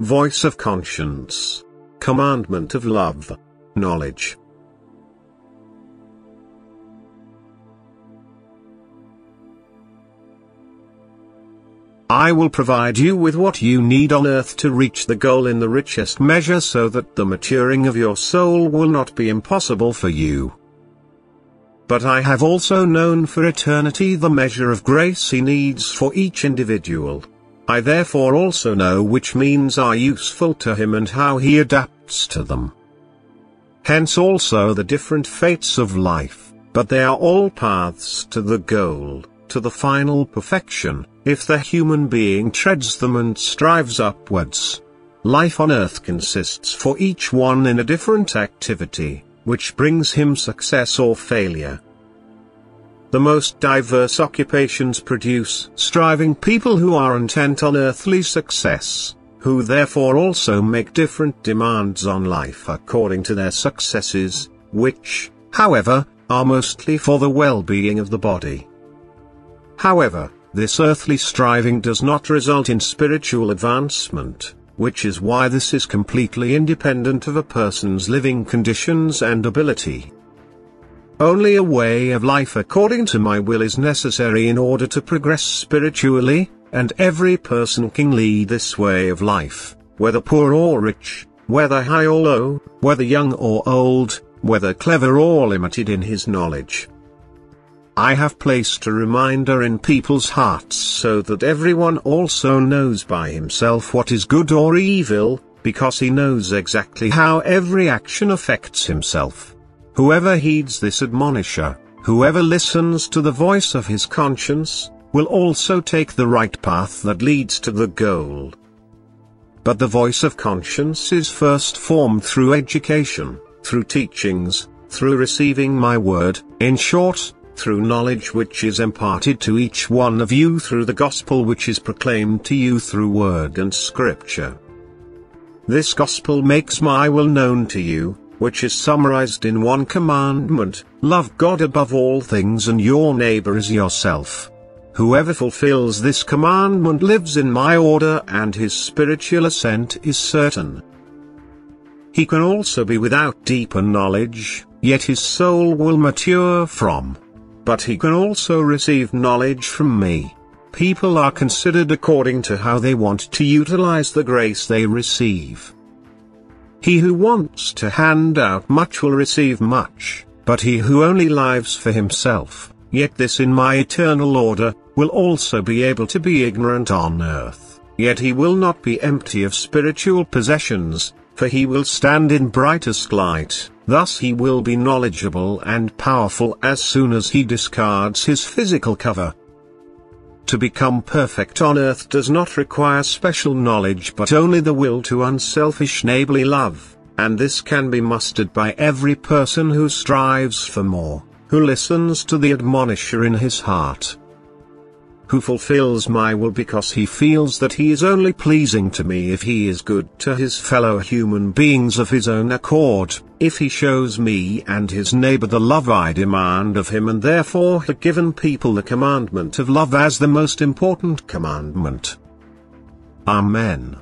voice of conscience, commandment of love, knowledge. I will provide you with what you need on earth to reach the goal in the richest measure, so that the maturing of your soul will not be impossible for you. But I have also known for eternity the measure of grace he needs for each individual. I therefore also know which means are useful to him and how he adapts to them. Hence also the different fates of life, but they are all paths to the goal, to the final perfection, if the human being treads them and strives upwards. Life on earth consists for each one in a different activity, which brings him success or failure. The most diverse occupations produce striving people who are intent on earthly success, who therefore also make different demands on life according to their successes, which, however, are mostly for the well-being of the body. However, this earthly striving does not result in spiritual advancement, which is why this is completely independent of a person's living conditions and ability. Only a way of life according to my will is necessary in order to progress spiritually, and every person can lead this way of life, whether poor or rich, whether high or low, whether young or old, whether clever or limited in his knowledge. I have placed a reminder in people's hearts so that everyone also knows by himself what is good or evil, because he knows exactly how every action affects himself. Whoever heeds this admonisher, whoever listens to the voice of his conscience, will also take the right path that leads to the goal. But the voice of conscience is first formed through education, through teachings, through receiving my word, in short, through knowledge which is imparted to each one of you through the gospel which is proclaimed to you through word and scripture. This gospel makes my will known to you, which is summarized in one commandment: love God above all things and your neighbor as yourself. Whoever fulfills this commandment lives in my order, and his spiritual ascent is certain. He can also be without deeper knowledge, yet his soul will mature from. But he can also receive knowledge from me. People are considered according to how they want to utilize the grace they receive. He who wants to hand out much will receive much, but he who only lives for himself, yet this in my eternal order, will also be able to be ignorant on earth, yet he will not be empty of spiritual possessions, for he will stand in brightest light. Thus he will be knowledgeable and powerful as soon as he discards his physical cover. To become perfect on earth does not require special knowledge but only the will to unselfish neighborly love, and this can be mustered by every person who strives for more, who listens to the admonisher in his heart, who fulfills my will because he feels that he is only pleasing to me if he is good to his fellow human beings of his own accord, if he shows me and his neighbor the love I demand of him, and therefore has given people the commandment of love as the most important commandment. Amen.